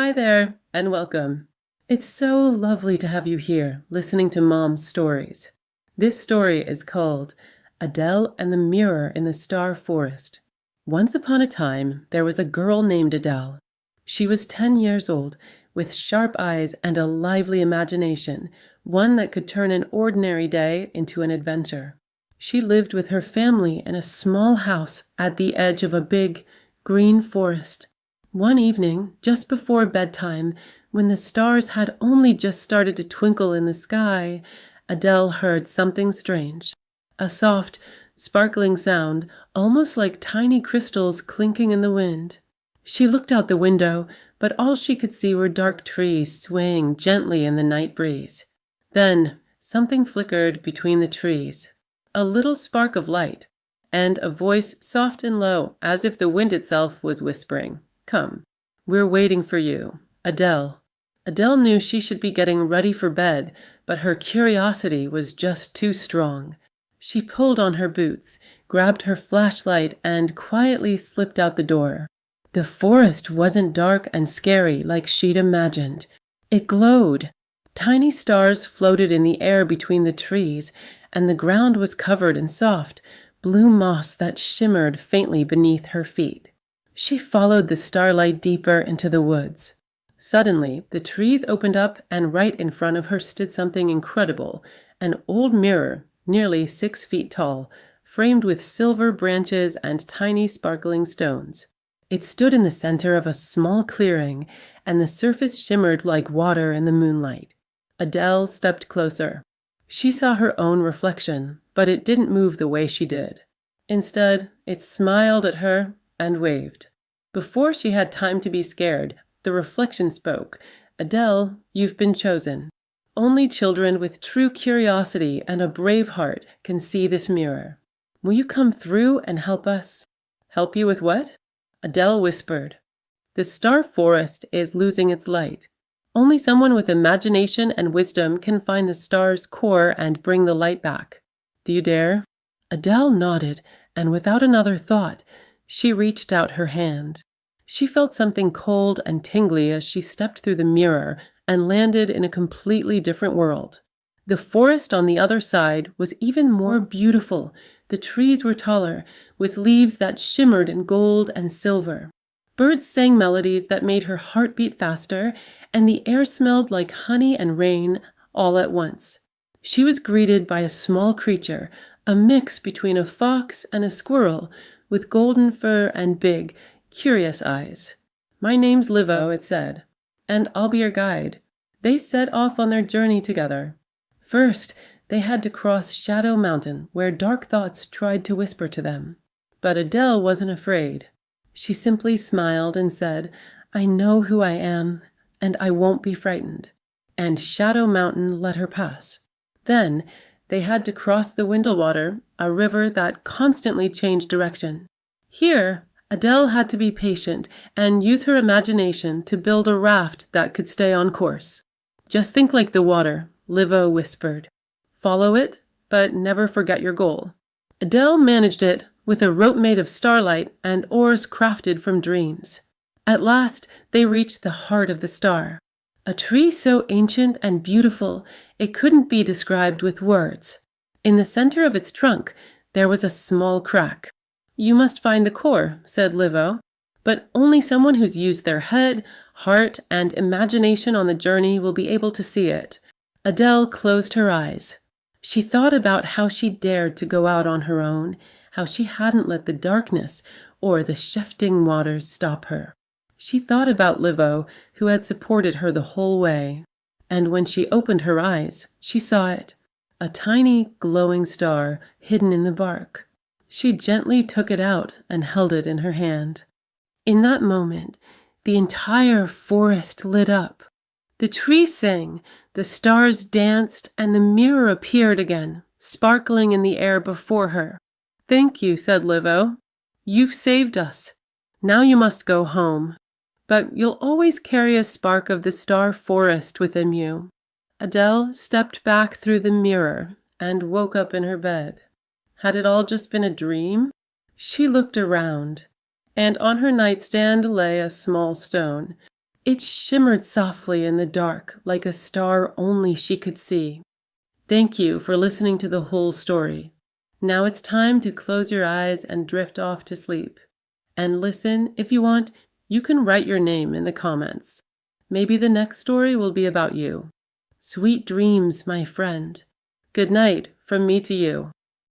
Hi there, and welcome. It's so lovely to have you here, listening to Mom's stories. This story is called Adele and the Mirror in the Star Forest. Once upon a time, there was a girl named Adele. She was 10 years old, with sharp eyes and a lively imagination, one that could turn an ordinary day into an adventure. She lived with her family in a small house at the edge of a big, green forest. One evening, just before bedtime, when the stars had only just started to twinkle in the sky, Adele heard something strange. A soft, sparkling sound, almost like tiny crystals clinking in the wind. She looked out the window, but all she could see were dark trees swaying gently in the night breeze. Then, something flickered between the trees. A little spark of light, and a voice soft and low, as if the wind itself was whispering. Come, we're waiting for you, Adele. Adele knew she should be getting ready for bed, but her curiosity was just too strong. She pulled on her boots, grabbed her flashlight, and quietly slipped out the door. The forest wasn't dark and scary like she'd imagined. It glowed. Tiny stars floated in the air between the trees, and the ground was covered in soft, blue moss that shimmered faintly beneath her feet. She followed the starlight deeper into the woods. Suddenly, the trees opened up, and right in front of her stood something incredible, an old mirror, nearly 6 feet tall, framed with silver branches and tiny sparkling stones. It stood in the center of a small clearing, and the surface shimmered like water in the moonlight. Adele stepped closer. She saw her own reflection, but it didn't move the way she did. Instead, it smiled at her and waved. Before she had time to be scared, the reflection spoke. Adele, you've been chosen. Only children with true curiosity and a brave heart can see this mirror. Will you come through and help us? Help you with what? Adele whispered. The star forest is losing its light. Only someone with imagination and wisdom can find the star's core and bring the light back. Do you dare? Adele nodded, and without another thought, she reached out her hand. She felt something cold and tingly as she stepped through the mirror and landed in a completely different world. The forest on the other side was even more beautiful. The trees were taller, with leaves that shimmered in gold and silver. Birds sang melodies that made her heart beat faster, and the air smelled like honey and rain all at once. She was greeted by a small creature, a mix between a fox and a squirrel, with golden fur and big, curious eyes. My name's Livo, it said, and I'll be your guide. They set off on their journey together. First, they had to cross Shadow Mountain, where dark thoughts tried to whisper to them. But Adele wasn't afraid. She simply smiled and said, I know who I am, and I won't be frightened. And Shadow Mountain let her pass. Then, they had to cross the Windlewater, a river that constantly changed direction. Here, Adele had to be patient and use her imagination to build a raft that could stay on course. Just think like the water, Livo whispered. Follow it, but never forget your goal. Adele managed it with a rope made of starlight and oars crafted from dreams. At last, they reached the heart of the star. A tree so ancient and beautiful it couldn't be described with words. In the center of its trunk, there was a small crack. You must find the core, said Livo, but only someone who's used their head, heart, and imagination on the journey will be able to see it. Adele closed her eyes. She thought about how she dared to go out on her own, how she hadn't let the darkness or the shifting waters stop her. She thought about Livo, who had supported her the whole way. And when she opened her eyes, she saw it, a tiny, glowing star hidden in the bark. She gently took it out and held it in her hand. In that moment, the entire forest lit up. The trees sang, the stars danced, and the mirror appeared again, sparkling in the air before her. Thank you, said Livo. You've saved us. Now you must go home. But you'll always carry a spark of the star forest within you. Adele stepped back through the mirror and woke up in her bed. Had it all just been a dream? She looked around, and on her nightstand lay a small stone. It shimmered softly in the dark like a star only she could see. Thank you for listening to the whole story. Now it's time to close your eyes and drift off to sleep. And listen, if you want, you can write your name in the comments. Maybe the next story will be about you. Sweet dreams, my friend. Good night from me to you.